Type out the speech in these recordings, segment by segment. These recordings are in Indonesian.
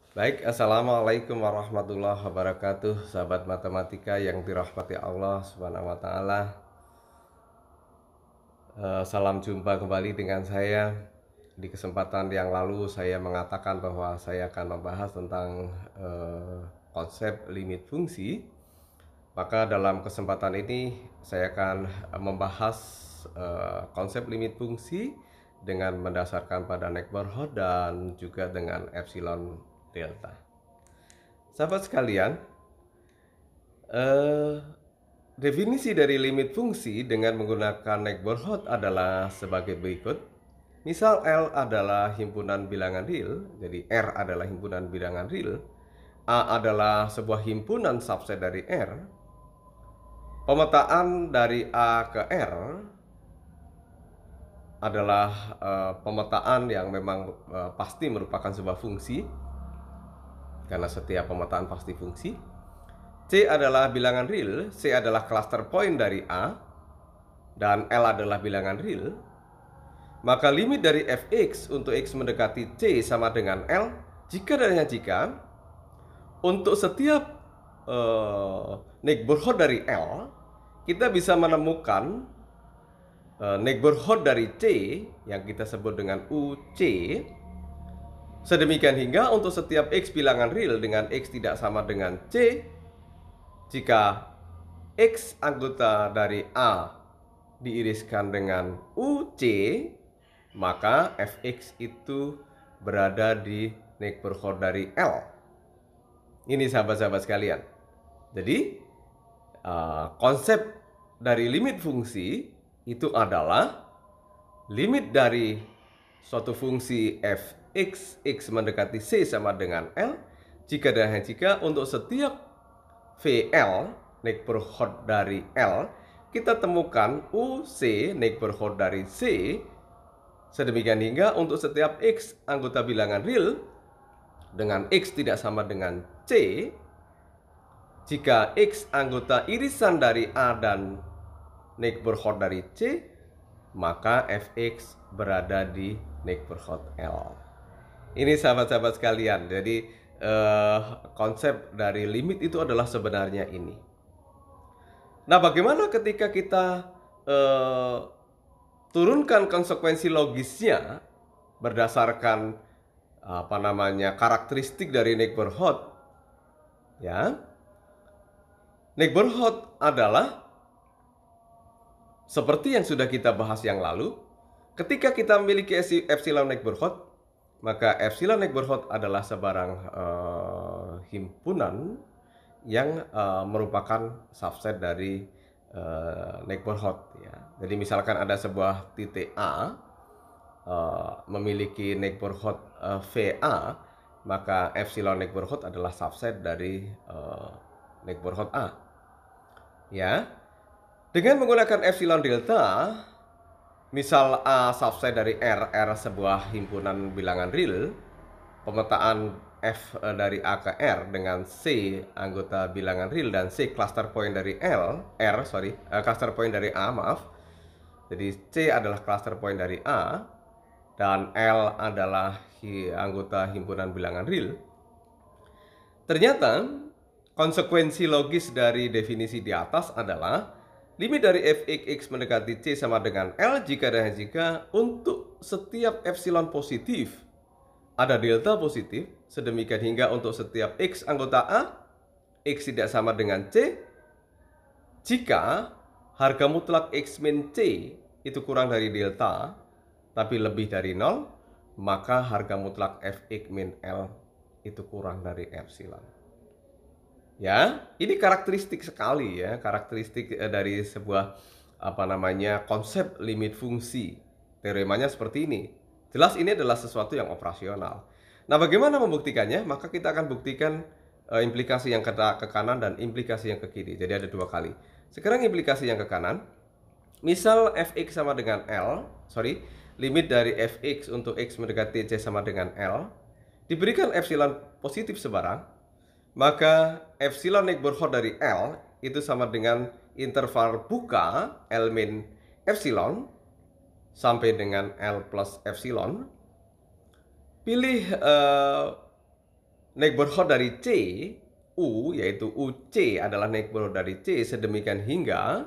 Baik, Assalamualaikum warahmatullahi wabarakatuh, sahabat matematika yang dirahmati Allah Subhanahu wa Ta'ala. Salam jumpa kembali dengan saya. Di kesempatan yang lalu, saya mengatakan bahwa saya akan membahas tentang konsep limit fungsi. Maka, dalam kesempatan ini, saya akan membahas konsep limit fungsi dengan mendasarkan pada neighborhood dan juga dengan epsilon delta. Sahabat sekalian, definisi dari limit fungsi dengan menggunakan neighborhood adalah sebagai berikut. Misal L adalah himpunan bilangan real, jadi R adalah himpunan bilangan real, A adalah sebuah himpunan subset dari R. Pemetaan dari A ke R adalah pemetaan yang memang pasti merupakan sebuah fungsi, karena setiap pemetaan pasti fungsi. C adalah bilangan real, C adalah cluster point dari A, dan L adalah bilangan real. Maka limit dari fx untuk x mendekati C sama dengan L jika dan hanya jika untuk setiap neighborhood dari L kita bisa menemukan neighborhood dari C yang kita sebut dengan UC. Sedemikian hingga untuk setiap x bilangan real dengan x tidak sama dengan C, jika X anggota dari A diiriskan dengan UC, maka Fx itu berada di neighborhood dari L. Ini sahabat-sahabat sekalian. Jadi, konsep dari limit fungsi itu adalah limit dari suatu fungsi Fx, x mendekati C sama dengan L, jika dan hanya jika untuk setiap VL, neighborhood dari L, kita temukan UC, neighborhood dari C, sedemikian hingga untuk setiap X anggota bilangan real dengan X tidak sama dengan C, jika X anggota irisan dari A dan neighborhood dari C, maka Fx berada di neighborhood L. Ini sahabat-sahabat sekalian, jadi konsep dari limit itu adalah sebenarnya ini. Nah, bagaimana ketika kita turunkan konsekuensi logisnya berdasarkan karakteristik dari neighborhood? Ya, neighborhood adalah seperti yang sudah kita bahas yang lalu. Ketika kita memiliki epsilon neighborhood, maka epsilon neighborhood adalah sebarang himpunan yang merupakan subset dari neighborhood. Ya. Jadi misalkan ada sebuah titik A memiliki neighborhood VA, maka epsilon neighborhood adalah subset dari neighborhood A. Ya, dengan menggunakan epsilon delta, misal A subset dari R, R sebuah himpunan bilangan real, pemetaan F dari A ke R dengan C anggota bilangan real dan C cluster point dari cluster point dari A, maaf. Jadi C adalah cluster point dari A dan L adalah anggota himpunan bilangan real. Ternyata konsekuensi logis dari definisi di atas adalah limit dari Fx mendekati C sama dengan L jika dan jika untuk setiap epsilon positif ada delta positif, sedemikian hingga untuk setiap X anggota A, X tidak sama dengan C, jika harga mutlak X min C itu kurang dari delta, tapi lebih dari 0, maka harga mutlak Fx min L itu kurang dari epsilon. Ya, ini karakteristik sekali ya, karakteristik dari sebuah konsep limit fungsi. Teoremanya seperti ini. Jelas ini adalah sesuatu yang operasional. Nah, bagaimana membuktikannya? Maka kita akan buktikan implikasi yang ke kanan dan implikasi yang ke kiri. Jadi ada dua kali. Sekarang implikasi yang ke kanan. Misal Fx sama dengan limit dari Fx untuk X mendekati C sama dengan L diberikan epsilon positif sebarang, maka epsilon neighborhood dari L itu sama dengan interval buka L min epsilon sampai dengan L plus epsilon. Pilih neighborhood dari C, U, yaitu UC adalah neighborhood dari C sedemikian hingga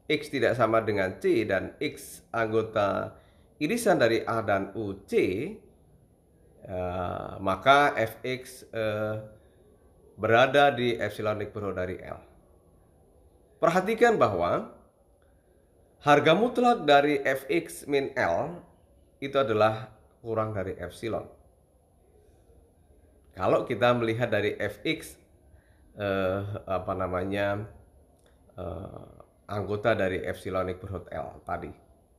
X tidak sama dengan C dan X anggota irisan dari A dan UC, maka fx berada di epsilon neighborhood dari L. Perhatikan bahwa harga mutlak dari fx min L itu adalah kurang dari epsilon. Kalau kita melihat dari fx anggota dari epsilon neighborhood L tadi,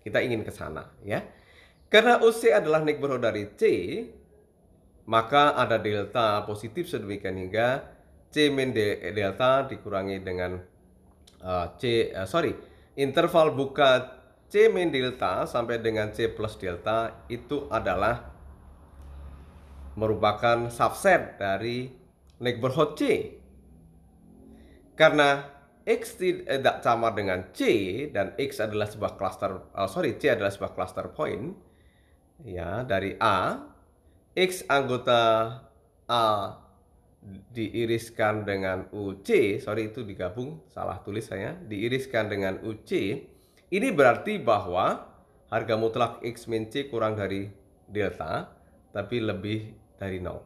kita ingin ke sana ya. Karena UC adalah neighborhood dari C, maka ada delta positif sedemikian hingga C min delta dikurangi dengan interval buka C min delta sampai dengan C plus delta itu adalah merupakan subset dari neighborhood C. Karena X tidak sama dengan C dan X adalah sebuah C adalah sebuah cluster point ya dari A, X anggota A diiriskan dengan UC, itu digabung, salah tulis saya, diiriskan dengan UC, ini berarti bahwa harga mutlak X min C kurang dari delta, tapi lebih dari 0.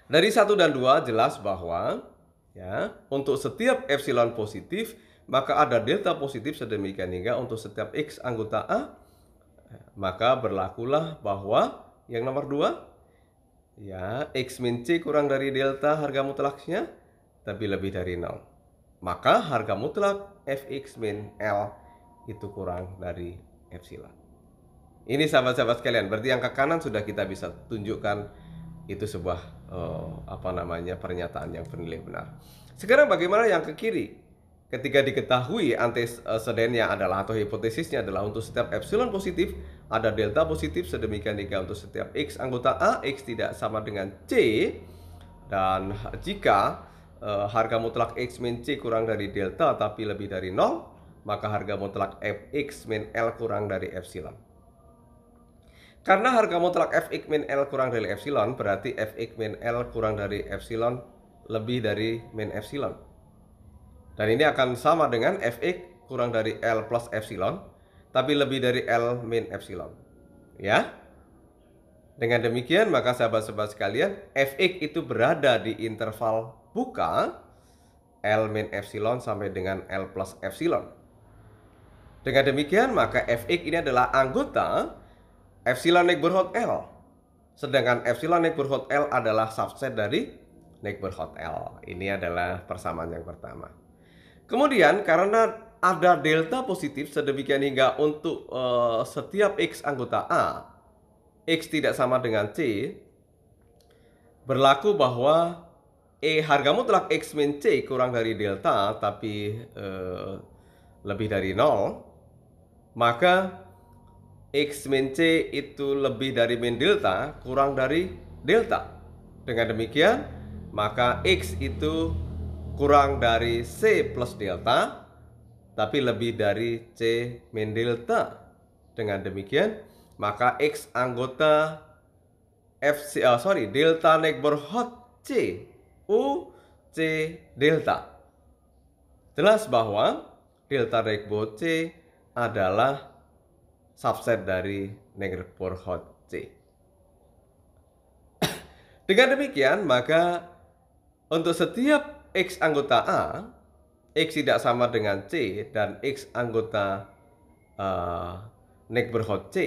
Dari 1 dan 2 jelas bahwa ya, untuk setiap epsilon positif, maka ada delta positif sedemikian hingga untuk setiap X anggota A, maka berlakulah bahwa yang nomor 2, ya, X min C kurang dari delta harga mutlaknya, tapi lebih dari 0. Maka harga mutlak fx min L itu kurang dari epsilon. Ini sahabat-sahabat sekalian, berarti yang ke kanan sudah kita bisa tunjukkan itu sebuah pernyataan yang bernilai benar. Sekarang bagaimana yang ke kiri? Ketika diketahui antecedennya adalah atau hipotesisnya adalah untuk setiap epsilon positif ada delta positif sedemikian hingga untuk setiap X anggota A X tidak sama dengan C, dan jika harga mutlak X min C kurang dari delta tapi lebih dari 0, maka harga mutlak fx min L kurang dari epsilon. Karena harga mutlak fx min L kurang dari epsilon, berarti fx min L kurang dari epsilon lebih dari min epsilon. Dan ini akan sama dengan fx kurang dari L plus epsilon, tapi lebih dari L min epsilon. Ya. Dengan demikian, maka sahabat-sahabat sekalian, fx itu berada di interval buka L min epsilon sampai dengan L plus epsilon. Dengan demikian, maka fx ini adalah anggota epsilon neighborhood L. Sedangkan epsilon neighborhood L adalah subset dari neighborhood L. Ini adalah persamaan yang pertama. Kemudian karena ada delta positif sedemikian hingga untuk setiap X anggota A, X tidak sama dengan C, berlaku bahwa harga mutlak X min C kurang dari delta tapi lebih dari 0, maka X min C itu lebih dari min delta kurang dari delta. Dengan demikian, maka X itu kurang dari C plus delta, tapi lebih dari C min delta. Dengan demikian, maka X anggota delta neighborhood C, U, C delta. Jelas bahwa delta neighborhood C adalah subset dari neighborhood C. Dengan demikian, maka untuk setiap X anggota A, X tidak sama dengan C, dan X anggota neighborhood C,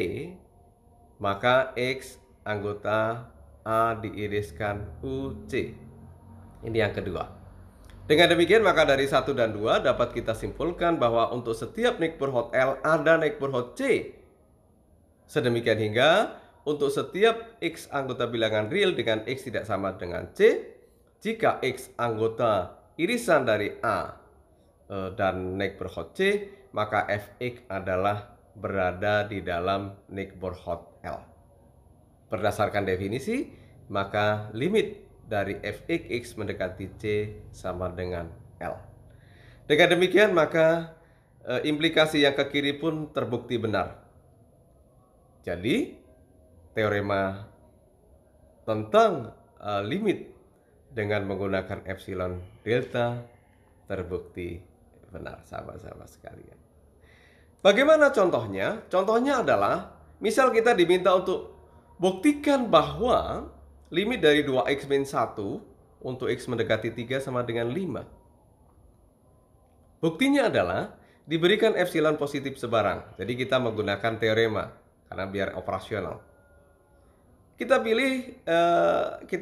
maka X anggota A diiriskan UC. Ini yang kedua. Dengan demikian, maka dari 1 dan 2 dapat kita simpulkan bahwa untuk setiap neighborhood L ada neighborhood C. Sedemikian hingga untuk setiap X anggota bilangan real dengan X tidak sama dengan C, jika X anggota irisan dari A dan neighborhood C, maka fx adalah berada di dalam neighborhood L. Berdasarkan definisi, maka limit dari fx mendekati C sama dengan L. Dengan demikian, maka implikasi yang ke kiri pun terbukti benar. Jadi, teorema tentang limit dengan menggunakan epsilon delta terbukti benar, sahabat-sahabat sekalian. Bagaimana contohnya? Contohnya adalah misal kita diminta untuk buktikan bahwa limit dari 2x min 1 untuk x mendekati 3 sama dengan 5. Buktinya adalah diberikan epsilon positif sebarang. Jadi kita menggunakan teorema karena biar operasional. Kita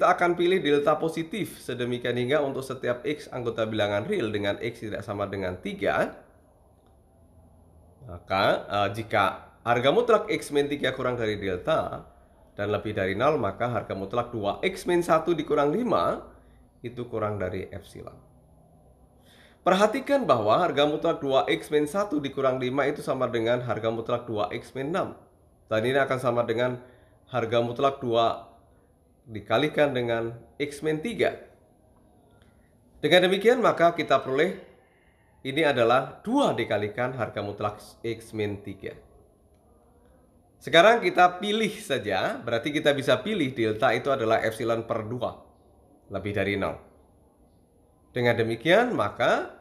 akan pilih delta positif sedemikian hingga untuk setiap x anggota bilangan real dengan x tidak sama dengan 3. Maka jika harga mutlak x min 3 kurang dari delta dan lebih dari 0, maka harga mutlak 2x min 1 dikurang 5 itu kurang dari epsilon. Perhatikan bahwa harga mutlak 2x min 1 dikurang 5 itu sama dengan harga mutlak 2x min 6. Dan ini akan sama dengan harga mutlak 2 dikalikan dengan x min 3. Dengan demikian maka kita peroleh ini adalah 2 dikalikan harga mutlak x min 3. Sekarang kita pilih saja, berarti kita bisa pilih delta itu adalah epsilon per 2, lebih dari 0. Dengan demikian maka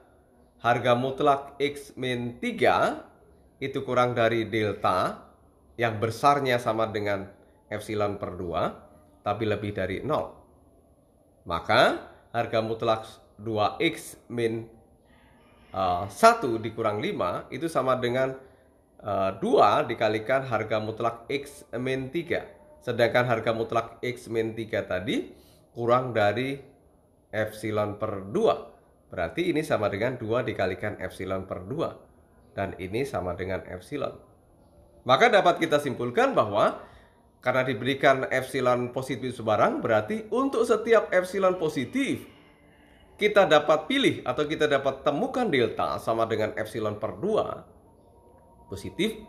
harga mutlak x min 3 itu kurang dari delta yang besarnya sama dengan epsilon per 2, tapi lebih dari 0. Maka harga mutlak 2x min 1 dikurang 5 itu sama dengan 2 dikalikan harga mutlak x min 3. Sedangkan harga mutlak x min 3 tadi kurang dari epsilon per 2. Berarti ini sama dengan 2 dikalikan epsilon per 2. Dan ini sama dengan epsilon. Maka dapat kita simpulkan bahwa karena diberikan epsilon positif sebarang, berarti untuk setiap epsilon positif kita dapat pilih atau kita dapat temukan delta sama dengan epsilon per 2 positif.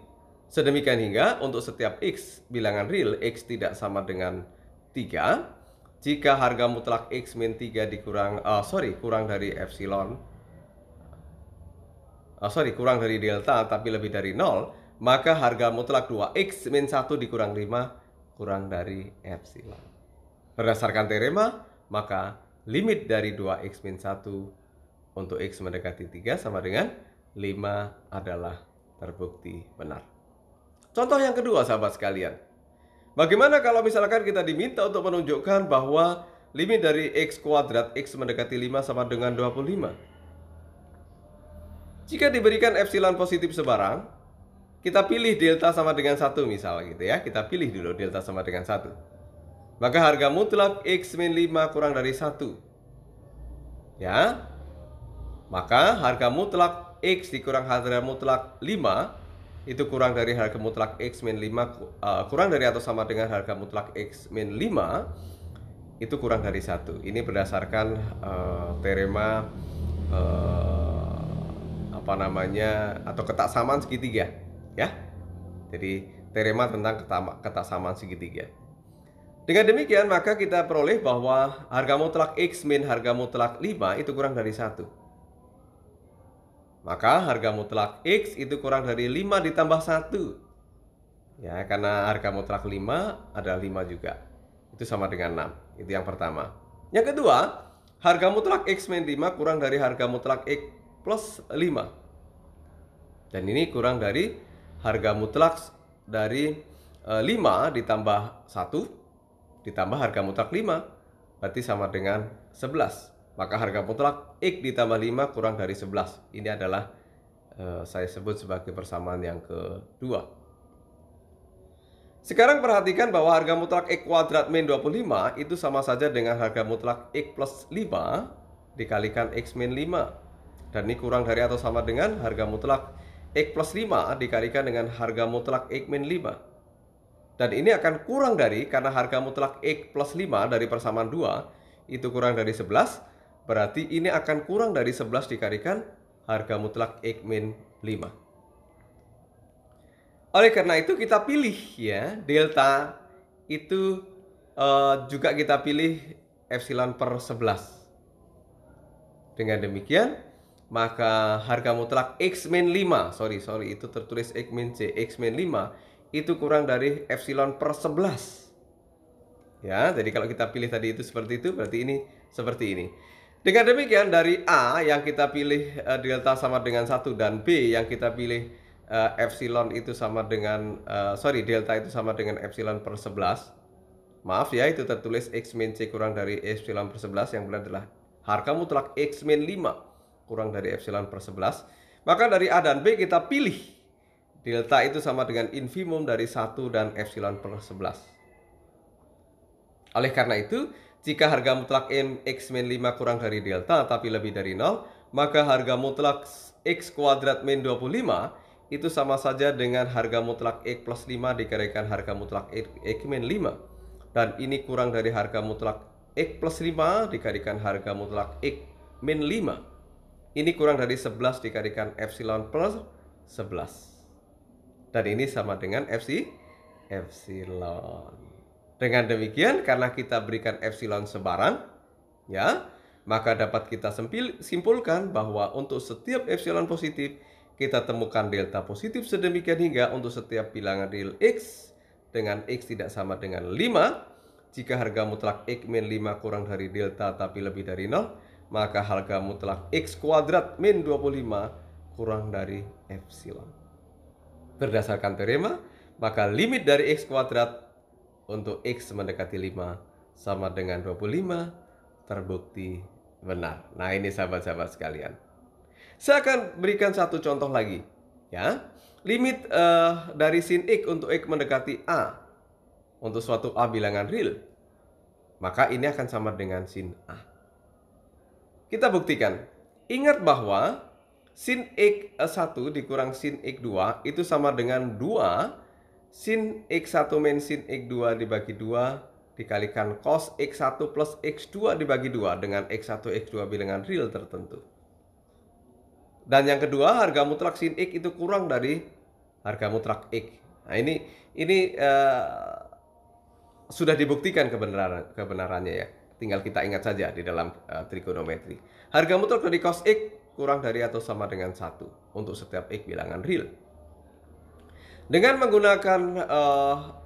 Sedemikian hingga untuk setiap x bilangan real x tidak sama dengan 3, jika harga mutlak x min 3 kurang dari epsilon kurang dari delta tapi lebih dari 0, maka harga mutlak 2x min 1 dikurang 5 kurang dari epsilon. Berdasarkan teorema, maka limit dari 2x min 1 untuk x mendekati 3 sama dengan 5 adalah terbukti benar. Contoh yang kedua, sahabat sekalian. Bagaimana kalau misalkan kita diminta untuk menunjukkan bahwa limit dari x kuadrat x mendekati 5 sama dengan 25? Jika diberikan epsilon positif sebarang, kita pilih delta sama dengan 1 misal gitu ya. Kita pilih dulu delta sama dengan 1. Maka harga mutlak x min 5 kurang dari 1. Ya. Maka harga mutlak x dikurang harga mutlak 5 itu kurang dari harga mutlak x min 5 kurang dari atau sama dengan harga mutlak x min 5 itu kurang dari 1. Ini berdasarkan teorema atau ketaksamaan segitiga ya. Jadi teorema tentang ketaksamaan segitiga. Dengan demikian maka kita peroleh bahwa harga mutlak x min harga mutlak 5 itu kurang dari 1. Maka harga mutlak x itu kurang dari 5 ditambah 1. Ya, karena harga mutlak 5 adalah 5 juga. Itu sama dengan 6. Itu yang pertama. Yang kedua, harga mutlak x min 5 kurang dari harga mutlak x plus 5. Dan ini kurang dari harga mutlak dari 5 ditambah 1 ditambah harga mutlak 5. Berarti sama dengan 11. Maka harga mutlak x ditambah 5 kurang dari 11. Ini adalah saya sebut sebagai persamaan yang kedua. Sekarang perhatikan bahwa harga mutlak x kuadrat min 25 itu sama saja dengan harga mutlak x plus 5 dikalikan x min 5. Dan ini kurang dari atau sama dengan harga mutlak x plus 5 dikalikan dengan harga mutlak x min 5. Dan ini akan kurang dari, karena harga mutlak x plus 5 dari persamaan 2 itu kurang dari 11. Berarti ini akan kurang dari 11 dikalikan harga mutlak x min 5. Oleh karena itu kita pilih ya, delta itu juga kita pilih epsilon per 11. Dengan demikian, maka harga mutlak x min 5, sorry itu tertulis x min 5 itu kurang dari epsilon per 11. Ya, jadi kalau kita pilih tadi itu seperti itu, berarti ini seperti ini. Dengan demikian dari A yang kita pilih delta sama dengan 1 dan B yang kita pilih epsilon itu sama dengan delta itu sama dengan epsilon per 11. Maaf ya, itu tertulis X min C kurang dari epsilon per 11, yang benar adalah harga mutlak X min 5 kurang dari epsilon per 11. Maka dari A dan B kita pilih delta itu sama dengan infimum dari 1 dan epsilon per 11. Oleh karena itu, jika harga mutlak X min 5 kurang dari delta tapi lebih dari 0, maka harga mutlak X kuadrat min 25 itu sama saja dengan harga mutlak X plus 5 dikalikan harga mutlak X min 5. Dan ini kurang dari harga mutlak X plus 5 dikalikan harga mutlak X min 5. Ini kurang dari 11 dikalikan epsilon plus 11. Dan ini sama dengan epsilon. Dengan demikian, karena kita berikan epsilon sebarang, ya, maka dapat kita simpulkan bahwa untuk setiap epsilon positif, kita temukan delta positif sedemikian hingga untuk setiap bilangan real X dengan X tidak sama dengan 5. Jika harga mutlak X min 5 kurang dari delta tapi lebih dari 0, maka harga mutlak X kuadrat min 25 kurang dari epsilon. Berdasarkan teorema, maka limit dari X kuadrat untuk X mendekati 5 sama dengan 25 terbukti benar. Nah, ini sahabat-sahabat sekalian. Saya akan berikan satu contoh lagi, ya. Limit dari sin X untuk X mendekati A untuk suatu A bilangan real, maka ini akan sama dengan sin A. Kita buktikan. Ingat bahwa sin X1 dikurang sin X2 itu sama dengan 2 sin X1 min sin X2 dibagi 2 dikalikan cos X1 plus X2 dibagi 2 dengan X1, X2 bilangan real tertentu. Dan yang kedua, harga mutlak sin X itu kurang dari harga mutlak X. Nah, ini sudah dibuktikan kebenarannya ya. Tinggal kita ingat saja di dalam trigonometri. Harga mutlak dari cos X kurang dari atau sama dengan 1 untuk setiap X bilangan real. Dengan menggunakan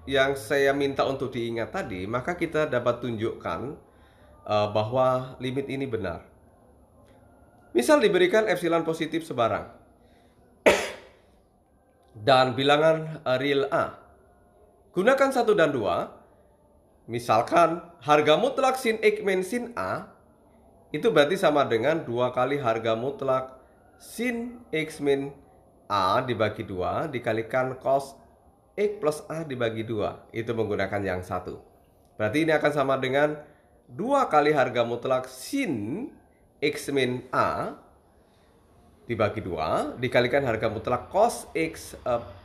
yang saya minta untuk diingat tadi, maka kita dapat tunjukkan bahwa limit ini benar. Misal diberikan epsilon positif sebarang dan bilangan real A. Gunakan 1 dan 2. Misalkan harga mutlak sin X min sin A itu berarti sama dengan 2 kali harga mutlak sin X min A dibagi 2 dikalikan cos X plus A dibagi 2. Itu menggunakan yang 1. Berarti ini akan sama dengan 2 kali harga mutlak sin X min A dibagi 2 dikalikan harga mutlak cos X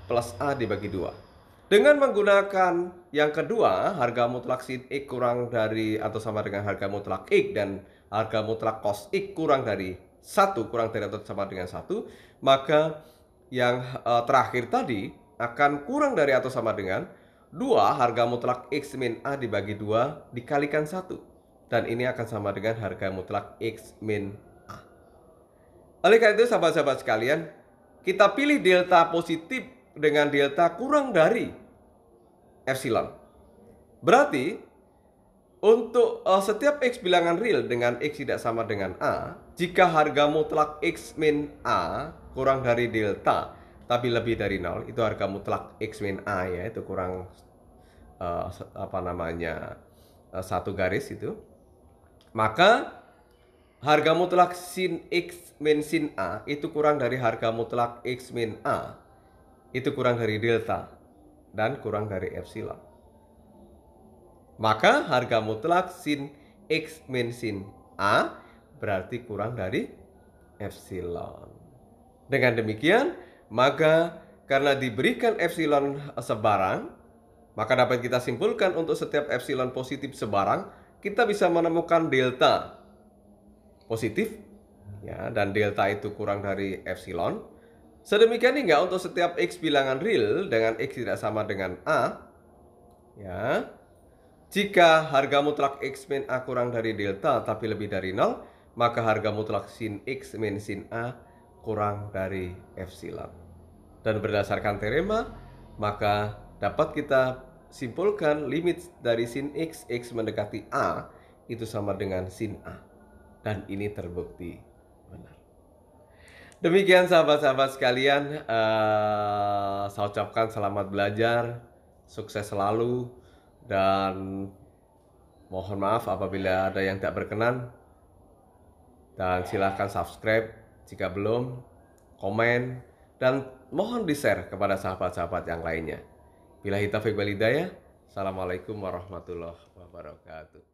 plus A dibagi 2. Dengan menggunakan yang kedua, harga mutlak sin X kurang dari atau sama dengan harga mutlak X dan harga mutlak cos X kurang dari 1, kurang dari atau sama dengan 1, maka yang terakhir tadi akan kurang dari atau sama dengan 2 harga mutlak X min A dibagi 2 dikalikan 1. Dan ini akan sama dengan harga mutlak X min A. Oleh karena itu sahabat-sahabat sekalian, kita pilih delta positif dengan delta kurang dari epsilon. Berarti untuk setiap X bilangan real dengan X tidak sama dengan A, jika harga mutlak X min A kurang dari delta tapi lebih dari 0, itu harga mutlak X min A ya, itu kurang satu garis itu. Maka harga mutlak sin X min sin A itu kurang dari harga mutlak X min A, itu kurang dari delta dan kurang dari epsilon. Maka harga mutlak sin X min sin A berarti kurang dari epsilon. Dengan demikian, maka karena diberikan epsilon sebarang, maka dapat kita simpulkan untuk setiap epsilon positif sebarang, kita bisa menemukan delta positif, ya, dan delta itu kurang dari epsilon. Sedemikian hingga untuk setiap X bilangan real dengan X tidak sama dengan A, ya, jika harga mutlak X min A kurang dari delta tapi lebih dari 0, maka harga mutlak sin X min sin A kurang dari epsilon. Dan berdasarkan teorema, maka dapat kita simpulkan limit dari sin X mendekati A itu sama dengan sin A. Dan ini terbukti benar. Demikian sahabat-sahabat sekalian, saya ucapkan selamat belajar, sukses selalu, dan mohon maaf apabila ada yang tak berkenan. Dan silahkan subscribe jika belum, komen, dan mohon di-share kepada sahabat-sahabat yang lainnya. Billahi taufiq wal hidayah. Assalamualaikum warahmatullahi wabarakatuh.